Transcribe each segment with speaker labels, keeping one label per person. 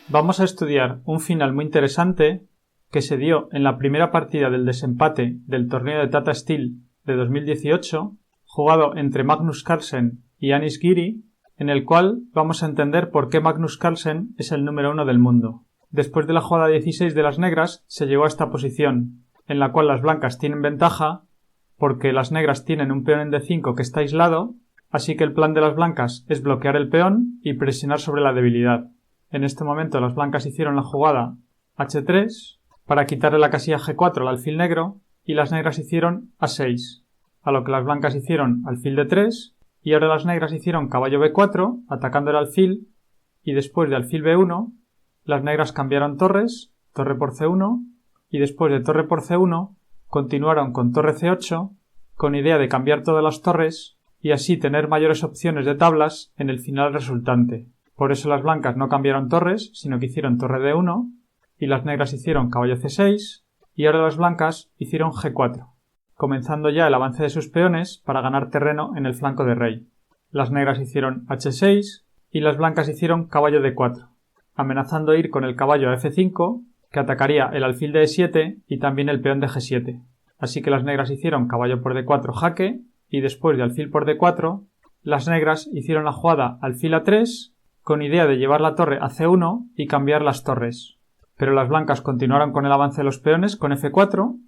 Speaker 1: Vamos a estudiar un final muy interesante que se dio en la primera partida del desempate del torneo de Tata Steel de 2018, jugado entre Magnus Carlsen y Anish Giri, en el cual vamos a entender por qué Magnus Carlsen es el número 1 del mundo. Después de la jugada 16 de las negras se llegó a esta posición, en la cual las blancas tienen ventaja porque las negras tienen un peón en D5 que está aislado, así que el plan de las blancas es bloquear el peón y presionar sobre la debilidad. En este momento las blancas hicieron la jugada H3 para quitarle la casilla G4 al alfil negro y las negras hicieron A6, a lo que las blancas hicieron alfil D3 y ahora las negras hicieron caballo B4 atacando el alfil y después de alfil B1 las negras cambiaron torres, torre por C1 y después de torre por C1 continuaron con torre C8 con idea de cambiar todas las torres y así tener mayores opciones de tablas en el final resultante. Por eso las blancas no cambiaron torres, sino que hicieron torre D1 y las negras hicieron caballo C6 y ahora las blancas hicieron G4, comenzando ya el avance de sus peones para ganar terreno en el flanco de rey. Las negras hicieron H6 y las blancas hicieron caballo D4, amenazando ir con el caballo a F5 que atacaría el alfil de E7 y también el peón de G7. Así que las negras hicieron caballo por D4 jaque y después de alfil por D4 las negras hicieron la jugada alfil A3 con idea de llevar la torre a C1 y cambiar las torres. Pero las blancas continuaron con el avance de los peones con F4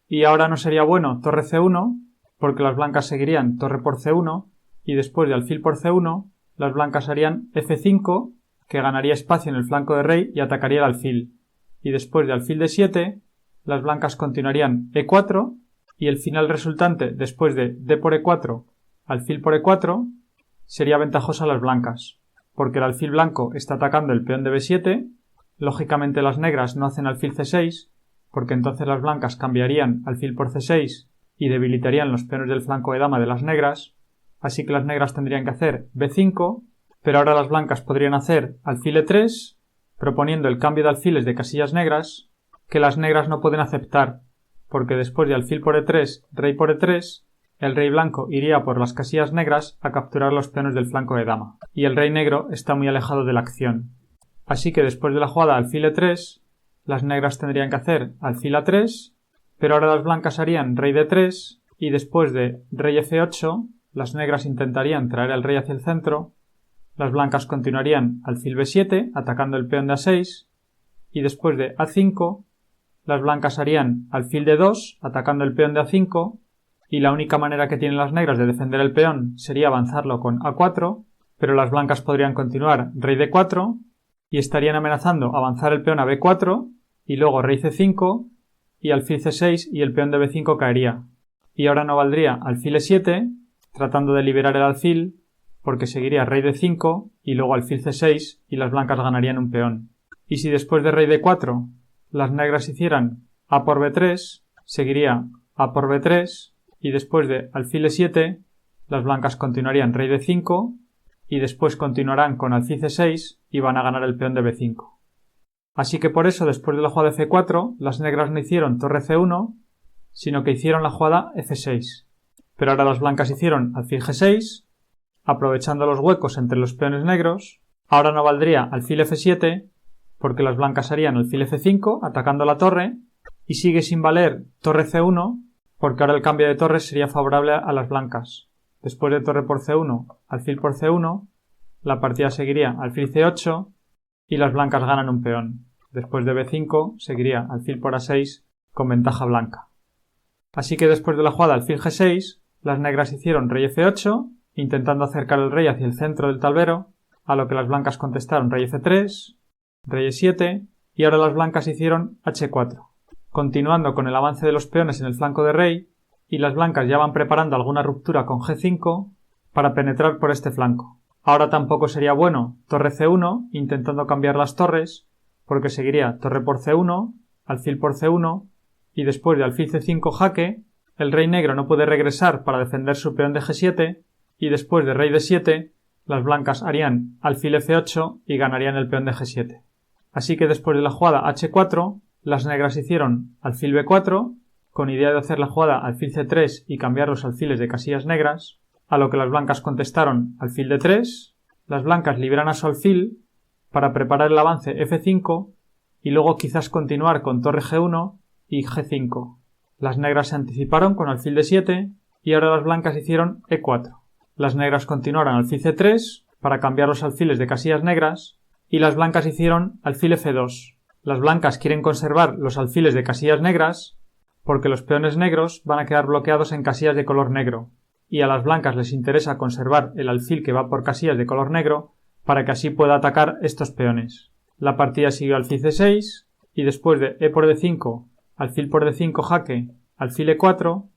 Speaker 1: y ahora no sería bueno torre C1 porque las blancas seguirían torre por C1 y después de alfil por C1 las blancas harían F5 que ganaría espacio en el flanco de rey y atacaría el alfil. Y después de alfil D7 las blancas continuarían E4 y el final resultante después de D por E4, alfil por E4 sería ventajoso a las blancas, porque el alfil blanco está atacando el peón de B7, lógicamente las negras no hacen alfil C6, porque entonces las blancas cambiarían alfil por C6 y debilitarían los peones del flanco de dama de las negras, así que las negras tendrían que hacer B5, pero ahora las blancas podrían hacer alfil E3, proponiendo el cambio de alfiles de casillas negras, que las negras no pueden aceptar, porque después de alfil por E3, rey por E3, el rey blanco iría por las casillas negras a capturar los peones del flanco de dama, y el rey negro está muy alejado de la acción. Así que después de la jugada alfil E3, las negras tendrían que hacer alfil A3, pero ahora las blancas harían rey D3, y después de rey F8, las negras intentarían traer al rey hacia el centro, las blancas continuarían alfil B7, atacando el peón de A6, y después de A5, las blancas harían alfil D2, atacando el peón de A5, y la única manera que tienen las negras de defender el peón sería avanzarlo con A4, pero las blancas podrían continuar rey D4 y estarían amenazando avanzar el peón a B4 y luego rey C5 y alfil C6 y el peón de B5 caería. Y ahora no valdría alfil E7 tratando de liberar el alfil porque seguiría rey D5 y luego alfil C6 y las blancas ganarían un peón. Y si después de rey D4 las negras hicieran A por B3, seguiría A por B3 y después de alfil E7 las blancas continuarían rey D5 y después continuarán con alfil C6 y van a ganar el peón de B5. Así que por eso después de la jugada F4 las negras no hicieron torre C1 sino que hicieron la jugada F6. Pero ahora las blancas hicieron alfil G6 aprovechando los huecos entre los peones negros. Ahora no valdría alfil F7 porque las blancas harían alfil F5 atacando la torre y sigue sin valer torre C1 porque ahora el cambio de torres sería favorable a las blancas. Después de torre por C1, alfil por C1, la partida seguiría alfil C8 y las blancas ganan un peón. Después de B5 seguiría alfil por A6 con ventaja blanca. Así que después de la jugada alfil G6, las negras hicieron rey F8 intentando acercar el rey hacia el centro del tablero, a lo que las blancas contestaron rey F3, rey E7 y ahora las blancas hicieron H4, continuando con el avance de los peones en el flanco de rey y las blancas ya van preparando alguna ruptura con G5 para penetrar por este flanco. Ahora tampoco sería bueno torre C1 intentando cambiar las torres porque seguiría torre por C1, alfil por C1 y después de alfil C5 jaque el rey negro no puede regresar para defender su peón de G7 y después de rey D7 las blancas harían alfil F8 y ganarían el peón de G7. Así que después de la jugada H4 las negras hicieron alfil B4 con idea de hacer la jugada alfil C3 y cambiar los alfiles de casillas negras, a lo que las blancas contestaron alfil D3, las blancas liberan a su alfil para preparar el avance F5 y luego quizás continuar con torre G1 y G5. Las negras se anticiparon con alfil D7 y ahora las blancas hicieron E4. Las negras continuaron alfil C3 para cambiar los alfiles de casillas negras y las blancas hicieron alfil F2. Las blancas quieren conservar los alfiles de casillas negras porque los peones negros van a quedar bloqueados en casillas de color negro y a las blancas les interesa conservar el alfil que va por casillas de color negro para que así pueda atacar estos peones. La partida siguió alfil C6 y después de E por D5, alfil por D5 jaque, alfil E4,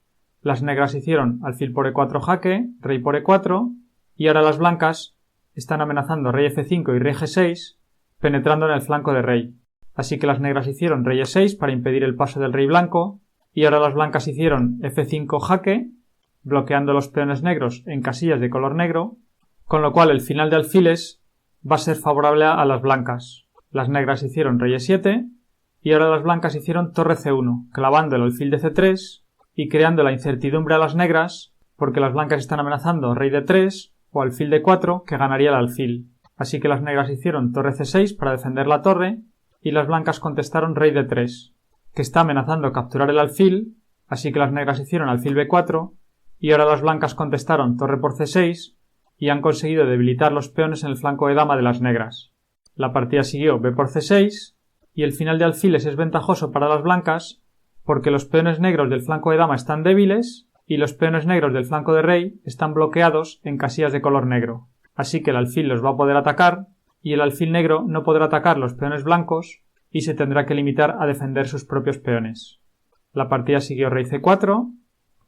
Speaker 1: las negras hicieron alfil por E4 jaque, rey por E4 y ahora las blancas están amenazando rey F5 y rey G6 penetrando en el flanco de rey. Así que las negras hicieron rey E6 para impedir el paso del rey blanco y ahora las blancas hicieron F5 jaque, bloqueando los peones negros en casillas de color negro, con lo cual el final de alfiles va a ser favorable a las blancas. Las negras hicieron rey E7 y ahora las blancas hicieron torre C1, clavando el alfil de C3 y creando la incertidumbre a las negras porque las blancas están amenazando rey D3 o alfil D4 que ganaría el alfil. Así que las negras hicieron torre C6 para defender la torre y las blancas contestaron rey D3, que está amenazando capturar el alfil, así que las negras hicieron alfil B4 y ahora las blancas contestaron torre por C6 y han conseguido debilitar los peones en el flanco de dama de las negras. La partida siguió B por C6 y el final de alfiles es ventajoso para las blancas porque los peones negros del flanco de dama están débiles y los peones negros del flanco de rey están bloqueados en casillas de color negro. Así que el alfil los va a poder atacar y el alfil negro no podrá atacar los peones blancos y se tendrá que limitar a defender sus propios peones. La partida siguió rey C4,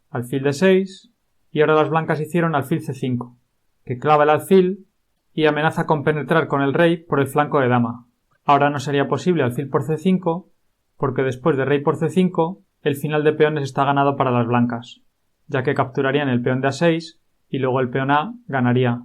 Speaker 1: alfil D6 y ahora las blancas hicieron alfil C5, que clava el alfil y amenaza con penetrar con el rey por el flanco de dama. Ahora no sería posible alfil por C5 porque después de rey por C5 el final de peones está ganado para las blancas, ya que capturarían el peón de A6 y luego el peón A ganaría.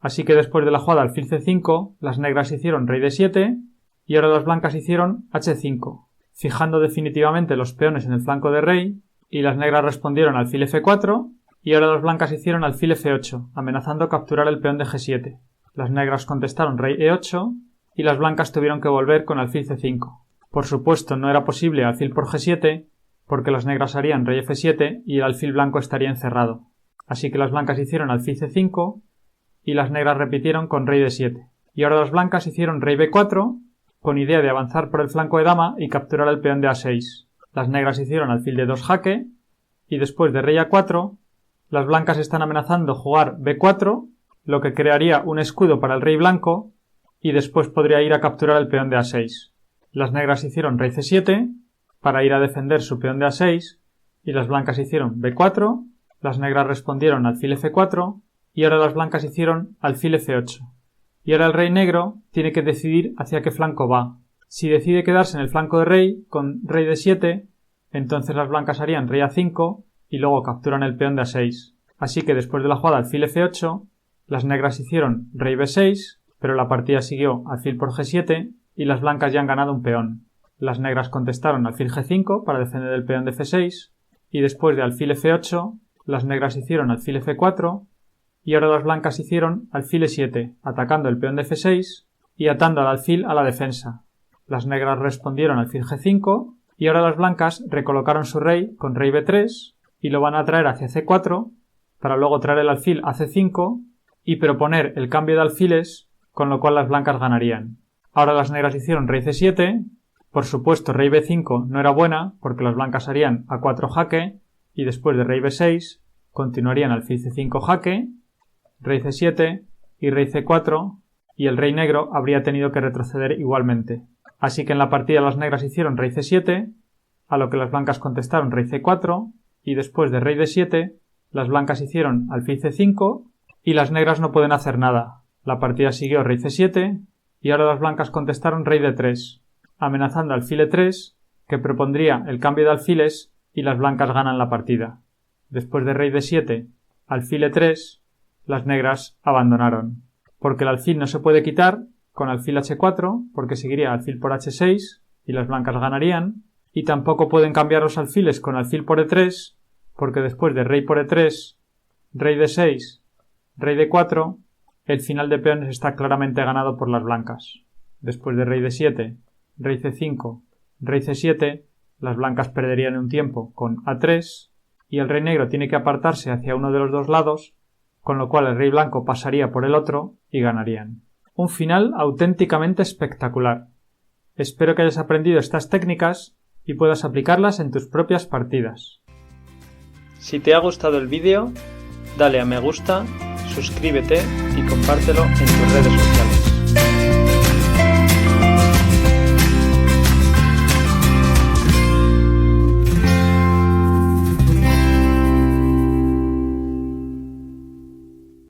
Speaker 1: Así que después de la jugada alfil C5 las negras hicieron rey D7 y ahora las blancas hicieron H5, fijando definitivamente los peones en el flanco de rey y las negras respondieron alfil F4 y ahora las blancas hicieron alfil F8, amenazando capturar el peón de G7. Las negras contestaron rey E8 y las blancas tuvieron que volver con alfil C5. Por supuesto no era posible alfil por G7 porque las negras harían rey F7 y el alfil blanco estaría encerrado. Así que las blancas hicieron alfil C5 y las negras repitieron con rey D7. Y ahora las blancas hicieron rey B4 con idea de avanzar por el flanco de dama y capturar el peón de A6. Las negras hicieron alfil D2 jaque y después de rey A4 las blancas están amenazando jugar B4, lo que crearía un escudo para el rey blanco y después podría ir a capturar el peón de A6. Las negras hicieron rey C7 para ir a defender su peón de A6 y las blancas hicieron B4, las negras respondieron alfil F4 y ahora las blancas hicieron alfil F8. Y ahora el rey negro tiene que decidir hacia qué flanco va. Si decide quedarse en el flanco de rey con rey D7, entonces las blancas harían rey A5 y luego capturan el peón de A6. Así que después de la jugada alfil F8, las negras hicieron rey B6, pero la partida siguió alfil por G7 y las blancas ya han ganado un peón. Las negras contestaron alfil G5 para defender el peón de F6 y después de alfil F8, las negras hicieron alfil F4 y ahora las blancas hicieron alfil E7, atacando el peón de F6 y atando al alfil a la defensa. Las negras respondieron alfil G5 y ahora las blancas recolocaron su rey con rey B3 y lo van a traer hacia C4 para luego traer el alfil a C5 y proponer el cambio de alfiles, con lo cual las blancas ganarían. Ahora las negras hicieron rey C7, por supuesto rey B5 no era buena porque las blancas harían A4 jaque y después de rey B6 continuarían alfil C5 jaque, rey C7 y rey C4 y el rey negro habría tenido que retroceder igualmente. Así que en la partida las negras hicieron rey C7, a lo que las blancas contestaron rey C4 y después de rey D7 las blancas hicieron alfil C5 y las negras no pueden hacer nada. La partida siguió rey C7 y ahora las blancas contestaron rey D3, amenazando alfil E3 que propondría el cambio de alfiles y las blancas ganan la partida. Después de rey D7, alfil E3, las negras abandonaron, porque el alfil no se puede quitar con alfil H4 porque seguiría alfil por H6 y las blancas ganarían, y tampoco pueden cambiar los alfiles con alfil por E3 porque después de rey por E3, rey D6, rey D4, el final de peones está claramente ganado por las blancas. después de rey d7, rey c5, rey c7, las blancas perderían un tiempo con a3 y el rey negro tiene que apartarse hacia uno de los dos lados, con lo cual el rey blanco pasaría por el otro y ganarían. Un final auténticamente espectacular. Espero que hayas aprendido estas técnicas y puedas aplicarlas en tus propias partidas. Si te ha gustado el vídeo, dale a me gusta, suscríbete y compártelo en tus redes sociales.